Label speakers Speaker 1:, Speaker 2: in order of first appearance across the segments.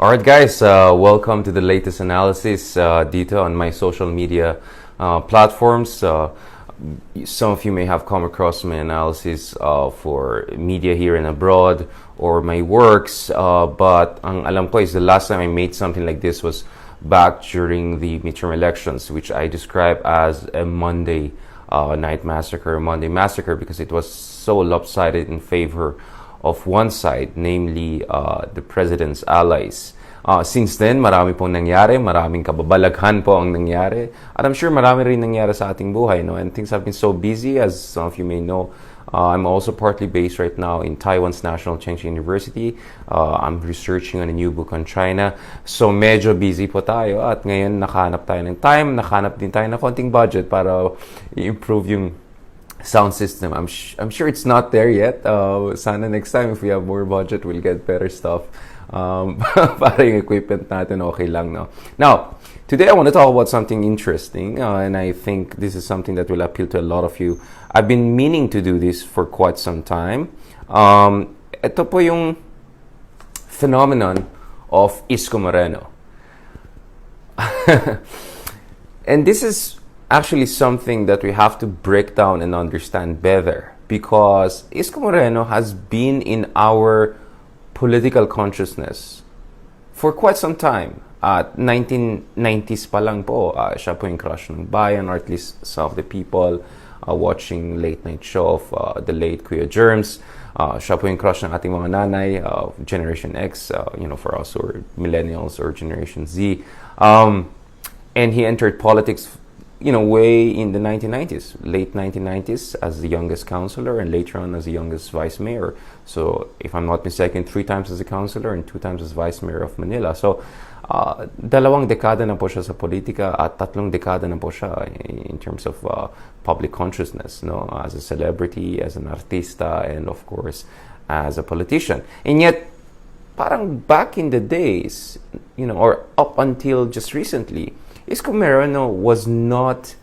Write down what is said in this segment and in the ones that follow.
Speaker 1: Alright guys, welcome to the latest analysis dito on my social media platforms. Some of you may have come across my analysis for media here and abroad or my works, but ang alam ko is the last time I made something like this was back during the midterm elections, which I describe as a Monday night massacre, Monday massacre, because it was so lopsided in favor of one side, namely the president's allies. Since then, marami pong nangyari, maraming kababalaghan po ang nangyari. At I'm sure marami rin nangyari sa ating buhay, no? And things have been so busy, as some of you may know. I'm also partly based right now in Taiwan's National Cheng Kung University. I'm researching on a new book on China. So medyo busy po tayo at ngayon nakahanap tayo ng time, nakahanap din tayo ng konting budget para i-improve yung sound system. I'm sure it's not there yet. Sana next time if we have more budget, we'll get better stuff. Para yung equipment natin okay lang, no? Now, today I want to talk about something interesting, and I think this is something that will appeal to a lot of you. I've been meaning to do this for quite some time. Ito po yung phenomenon of ISKO Moreno. And this is actually something that we have to break down and understand better, because ISKO Moreno has been in our political consciousness for quite some time. At 1990s pa lang po, siya po yung crush ng bayan, or at least some of the people watching late night show of the late Kuya Germs. Siya po yung crush ng ating mga nanay, Generation X, for us, or millennials, or Generation Z. And he entered politics way in the 1990s, late 1990s, as the youngest councillor, and later on as the youngest vice mayor. So, if I'm not mistaken, 3 times as a councillor and 2 times as vice mayor of Manila. So, dalawang dekada na po siya sa politika at 3 dekada na po siya in terms of public consciousness, no? As a celebrity, as an artista, and of course, as a politician. And yet, parang back in the days, or up until just recently, ISKO Moreno was not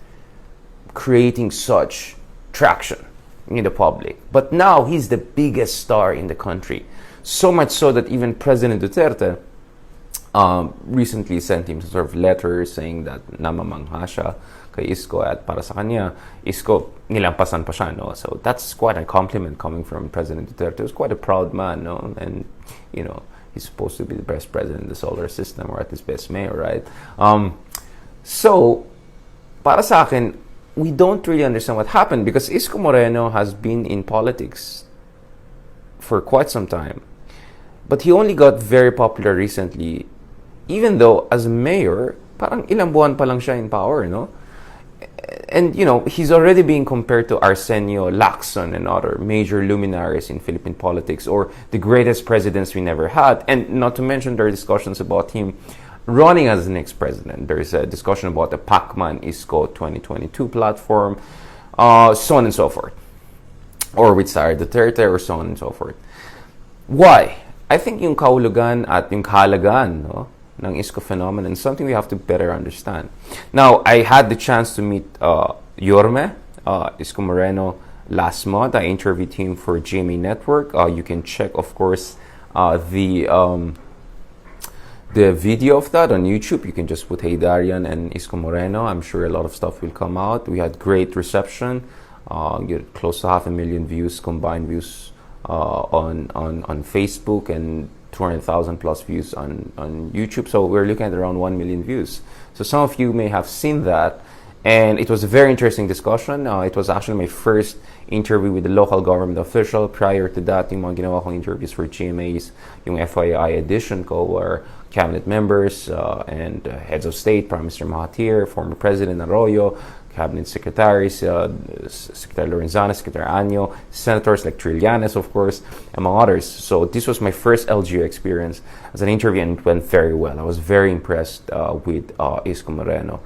Speaker 1: creating such traction in the public. But now he's the biggest star in the country. So much so that even President Duterte recently sent him sort of letters saying that namamangha siya kay ISKO, at para sa kanya, ISKO nilampasan pa siya, no? So that's quite a compliment coming from President Duterte. He was quite a proud man, no? And, he's supposed to be the best president in the solar system, or at least best mayor, right? So, para sa akin, we don't really understand what happened, because ISKO Moreno has been in politics for quite some time. But he only got very popular recently, even though as mayor, parang ilang buwan pa lang siya in power, no? And, he's already being compared to Arsenio Lacson and other major luminaries in Philippine politics, or the greatest presidents we never had. And not to mention, there are discussions about him running as the next president. There is a discussion about the Pacman ISKO 2022 platform, so on and so forth. Or with Sara Duterte, or so on and so forth. Why? I think yung kahulugan at yung kahalagaan, no, ng ISKO phenomenon is something we have to better understand. Now, I had the chance to meet Yorme, ISKO Moreno, last month. I interviewed him for GMA Network. You can check, of course, the video of that on YouTube. You can just put Heydarian and ISKO Moreno. I'm sure a lot of stuff will come out. We had great reception. Close to 500,000 views, combined views on Facebook, and 200,000 plus views on YouTube. So we're looking at around 1 million views. So some of you may have seen that. And it was a very interesting discussion. It was actually my first interview with the local government official. Prior to that, yung mga ginawa kong interviews for GMAs, yung FYI edition ko, were cabinet members and heads of state, Prime Minister Mahathir, former President Arroyo, cabinet secretaries, Secretary Lorenzana, Secretary Año, senators like Trillanes, of course, among others. So this was my first LGU experience as an interview, and it went very well. I was very impressed with ISKO Moreno.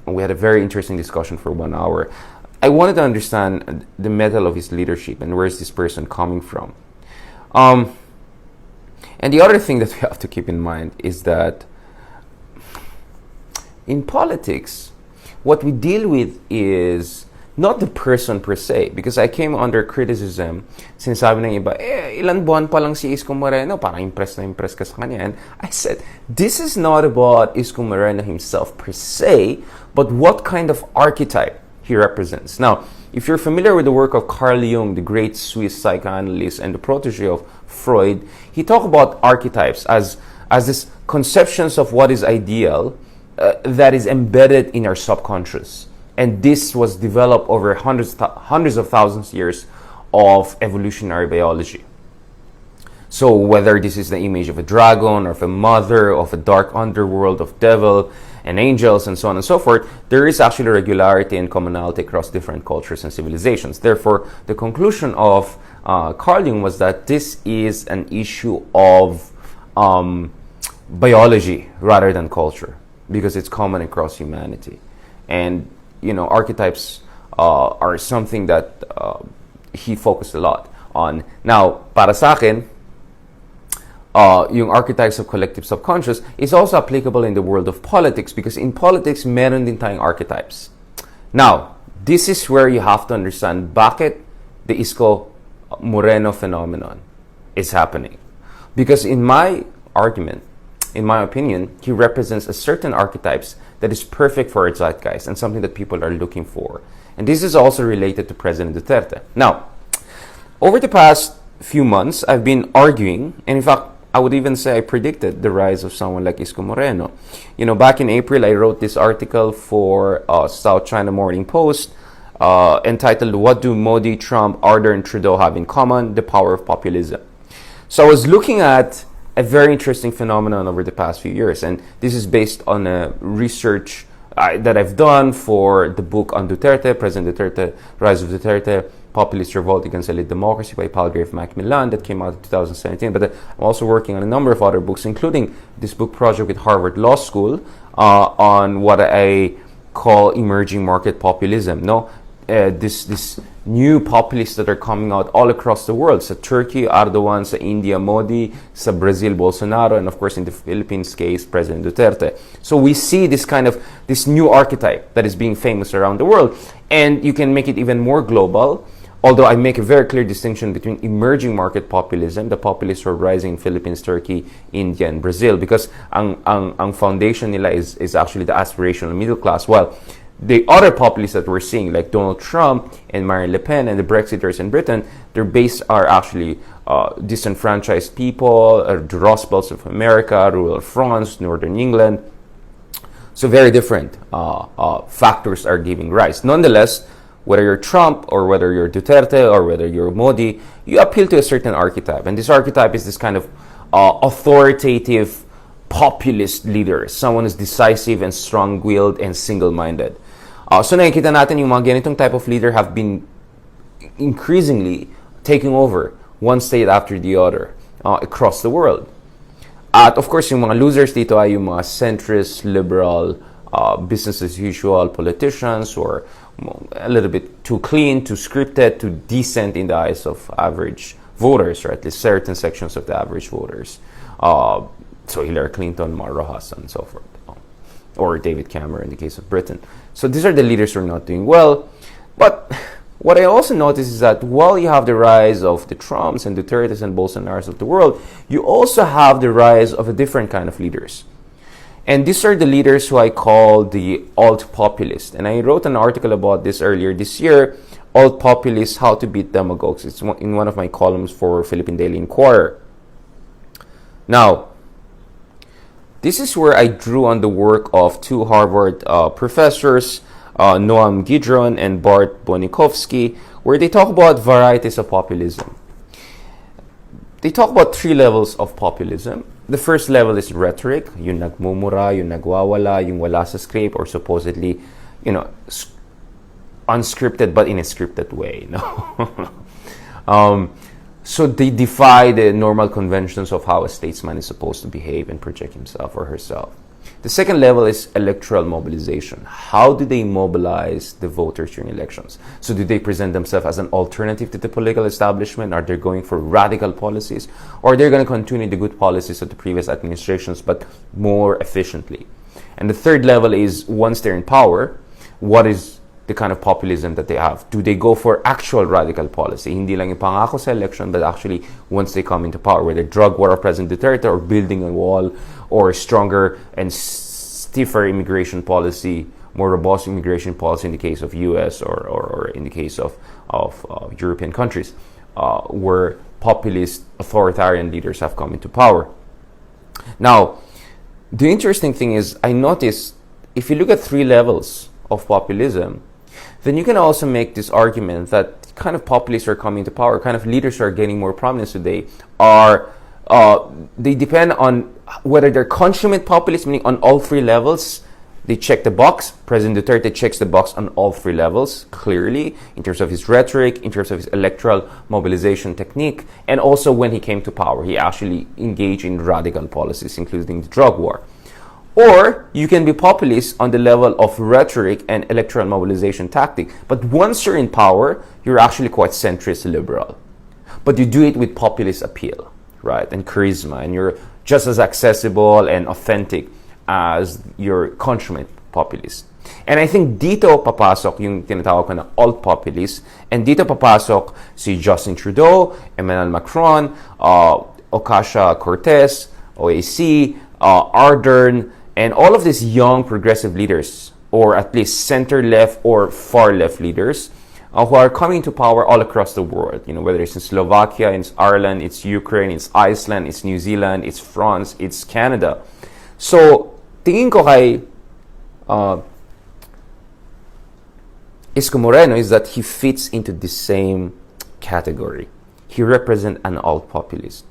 Speaker 1: We had a very interesting discussion for 1 hour. I wanted to understand the mettle of his leadership and where is this person coming from. And the other thing that we have to keep in mind is that in politics, what we deal with is not the person per se, because I came under criticism. Sinasabi ng iba, ilan buwan pa lang si Isko Moreno, parang impress ka sa kanya. And I said, this is not about Isko Moreno himself per se, but what kind of archetype he represents. Now, if you're familiar with the work of Carl Jung, the great Swiss psychoanalyst and the protege of Freud, he talked about archetypes as this conceptions of what is ideal that is embedded in our subconscious. And this was developed over hundreds of thousands of years of evolutionary biology. So whether this is the image of a dragon, or of a mother, of a dark underworld, of devil and angels, and so on and so forth, there is actually regularity and commonality across different cultures and civilizations. Therefore, the conclusion of Carl Jung was that this is an issue of biology rather than culture, because it's common across humanity. And archetypes are something that he focused a lot on. Now, para sa akin, yung archetypes of collective subconscious is also applicable in the world of politics, because in politics, meron din tayong archetypes. Now, this is where you have to understand bakit the Isko Moreno phenomenon is happening. Because in my argument, in my opinion, he represents a certain archetypes that is perfect for our zeitgeist and something that people are looking for. And this is also related to President Duterte. Now, over the past few months, I've been arguing, and in fact, I would even say I predicted the rise of someone like Isko Moreno. Back in April, I wrote this article for South China Morning Post entitled, "What Do Modi, Trump, Ardern, and Trudeau Have in Common? The Power of Populism." So I was looking at a very interesting phenomenon over the past few years, and this is based on a research that I've done for the book on Duterte, President Duterte, Rise of Duterte, Populist Revolt Against Elite Democracy by Palgrave Macmillan, that came out in 2017. But I'm also working on a number of other books, including this book project with Harvard Law School on what I call emerging market populism. This new populists that are coming out all across the world. Sa Turkey, Erdogan; sa India, Modi; sa Brazil, Bolsonaro; and of course in the Philippines case, President Duterte. So we see this new archetype that is being famous around the world. And you can make it even more global, although I make a very clear distinction between emerging market populism, the populists who are rising in Philippines, Turkey, India, and Brazil, because ang foundation nila is actually the aspirational middle class. Well, the other populists that we're seeing, like Donald Trump and Marine Le Pen and the Brexiters in Britain, their base are actually disenfranchised people, the Rust Belts of America, rural France, Northern England. So very different factors are giving rise. Nonetheless, whether you're Trump or whether you're Duterte or whether you're Modi, you appeal to a certain archetype. And this archetype is this kind of authoritative populist leader, someone who's decisive and strong-willed and single-minded. So nakikita natin yung mga ganitong type of leader have been increasingly taking over one state after the other across the world. At of course, yung mga losers dito ay yung mga centrist, liberal, business as usual politicians, or a little bit too clean, too scripted, too decent in the eyes of average voters, or at least certain sections of the average voters. So Hillary Clinton, Mar Rojas, and so forth. Or David Cameron in the case of Britain. So these are the leaders who are not doing well. But what I also notice is that while you have the rise of the Trumps and Dutertes and Bolsonaros of the world, you also have the rise of a different kind of leaders. And these are the leaders who I call the alt-populist. And I wrote an article about this earlier this year, Alt-Populists, How to Beat Demagogues. It's in one of my columns for Philippine Daily Inquirer. Now, this is where I drew on the work of two Harvard professors, Noam Gidron and Bart Bonikovsky, where they talk about varieties of populism. They talk about three levels of populism. The first level is rhetoric, yung nagmumura, yung nagwawala, yung wala sa script, or supposedly, unscripted but in a scripted way. So they defy the normal conventions of how a statesman is supposed to behave and project himself or herself. The second level is electoral mobilization. How do they mobilize the voters during elections? So do they present themselves as an alternative to the political establishment? Are they going for radical policies? Or are they going to continue the good policies of the previous administrations but more efficiently? And the third level is, once they're in power, what is the kind of populism that they have? Do they go for actual radical policy? Hindi lang yung pangako sa election, but actually once they come into power, whether drug war of President Duterte or building a wall or stronger and stiffer immigration policy, more robust immigration policy in the case of US or in the case of European countries, where populist authoritarian leaders have come into power. Now, the interesting thing is, I noticed if you look at 3 levels of populism, then you can also make this argument that kind of populists are coming to power, kind of leaders who are getting more prominence today, are they depend on whether they're consummate populists, meaning on all 3 levels. They check the box. President Duterte checks the box on all 3 levels, clearly, in terms of his rhetoric, in terms of his electoral mobilization technique, and also when he came to power, he actually engaged in radical policies, including the drug war. Or you can be populist on the level of rhetoric and electoral mobilization tactic, but once you're in power, you're actually quite centrist liberal. But you do it with populist appeal, right, and charisma, and you're just as accessible and authentic as your consummate populist. And I think dito papasok yung tinatawag ko na alt-populist, and dito papasok si Justin Trudeau, Emmanuel Macron, Ocasio-Cortez, OAC, Ardern, and all of these young progressive leaders, or at least center-left or far-left leaders, who are coming to power all across the world. You know, whether it's in Slovakia, it's Ireland, it's Ukraine, it's Iceland, it's New Zealand, it's France, it's Canada. So, tingin ko kay ISKO Moreno is that he fits into the same category. He represents an alt-populist.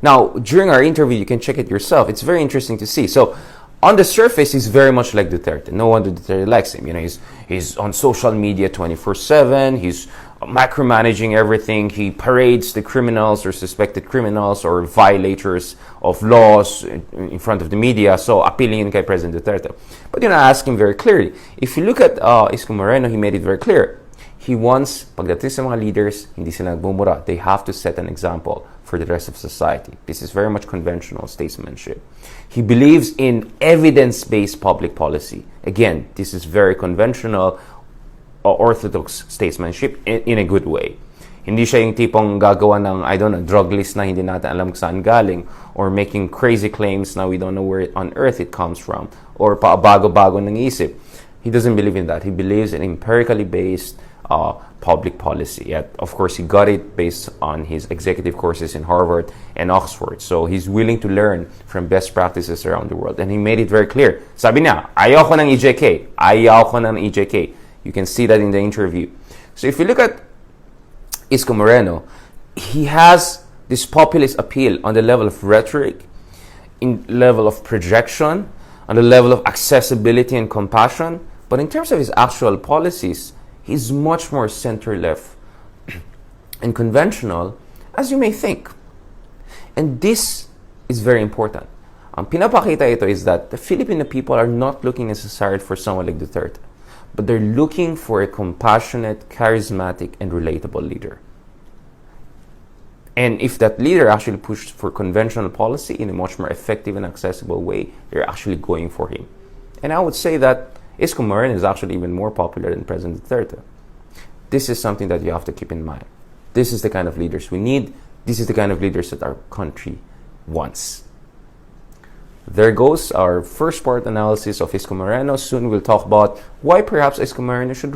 Speaker 1: Now, during our interview, you can check it yourself. It's very interesting to see. So, on the surface, he's very much like Duterte. No wonder Duterte likes him. You know, he's on social media 24/7. He's micromanaging everything. He parades the criminals or suspected criminals or violators of laws in front of the media. So, appealing kay President Duterte. But, you know, I ask him very clearly. If you look at ISKO Moreno, he made it very clear. He wants, pagdating sa mga leaders, hindi sila nagbumura. They have to set an example for the rest of society. This is very much conventional statesmanship. He believes in evidence-based public policy. Again, this is very conventional, orthodox statesmanship in a good way. Hindi siya yung tipong gagawa ng, I don't know, drug list na hindi natin alam kung saan galing, or making crazy claims na we don't know where on earth it comes from, or paabago-bago ng isip. He doesn't believe in that. He believes in empirically based public policy. Yet, of course, he got it based on his executive courses in Harvard and Oxford. So he's willing to learn from best practices around the world. And he made it very clear. Sabi niya, ayaw ko ng EJK. Ayaw ko ng EJK. You can see that in the interview. So if you look at ISKO Moreno, he has this populist appeal on the level of rhetoric, in level of projection, on the level of accessibility and compassion. But in terms of his actual policies, he's much more center-left and conventional, as you may think. And this is very important. Ang pinapakita ito is that the Filipino people are not looking necessarily for someone like Duterte, but they're looking for a compassionate, charismatic, and relatable leader. And if that leader actually pushed for conventional policy in a much more effective and accessible way, they're actually going for him. And I would say that ISKO Moreno is actually even more popular than President Duterte. This is something that you have to keep in mind. This is the kind of leaders we need. This is the kind of leaders that our country wants. There goes our first part analysis of ISKO Moreno. Soon we'll talk about why perhaps ISKO Moreno should